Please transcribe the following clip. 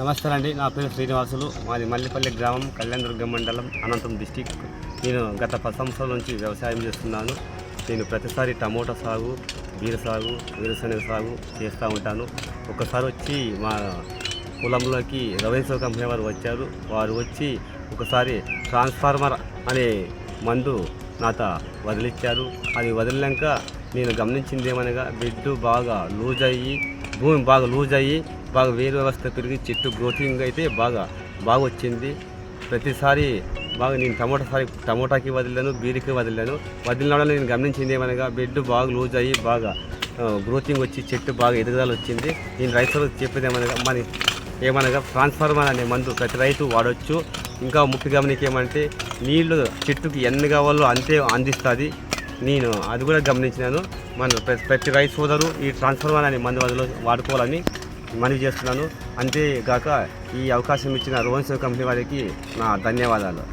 నమస్తే అండి. నా పేరు శ్రీనివాసులు. మాది మల్లిపల్లి గ్రామం, కళ్యాణదుర్గం మండలం, అనంతపురం డిస్టిక్. నేను గత 10 సంవత్సరాల నుంచి వ్యవసాయం చేస్తున్నాను. నేను ప్రతిసారి టమోటా సాగు, బీర సాగు, వేరుశనగ సాగు చేస్తూ ఉంటాను. ఒకసారి వచ్చి మా పొలంలోకి రెవెన్యూ కంపెనీ వారు వచ్చారు. వారు వచ్చి ఒకసారి ట్రాన్స్ఫార్మర్ అనే మందు నాతో వదిలిచ్చారు. అది వదిలినాక నేను గమనించింది ఏమనగా బెడ్ బాగా లూజ్ అయ్యి, భూమి బాగా లూజ్ అయ్యి, బాగా వేరు వ్యవస్థ పెరిగి చెట్టు గ్రోతింగ్ అయితే బాగా వచ్చింది. ప్రతిసారి బాగా నేను టమోటాకి వదిలాను, బీరికి వదిలాను. వదిలిన వల్ల నేను గమనించింది ఏమనగా బెడ్ బాగా లూజ్ అయ్యి బాగా గ్రోతింగ్ వచ్చి చెట్టు బాగా ఎదుగుదల వచ్చింది. నేను రైతులకు చెప్పేది ఏమనగా ట్రాన్స్ఫార్మర్ అనే మందు ప్రతి రైతు వాడవచ్చు. ఇంకా ముఖ్య గమనిక ఏమంటే నీళ్లు చెట్టుకి ఎన్ని కావాలో అంతే అందిస్తుంది. నేను అది కూడా గమనించినాను. ప్రతి రైతు సోదరు ఈ ట్రాన్స్ఫార్మర్ అనే మందు వాడుకోవాలని మనవి చేస్తున్నాను. అంతేగాక ఈ అవకాశం ఇచ్చిన రెవెన్యూ కంపెనీ వారికి నా ధన్యవాదాలు.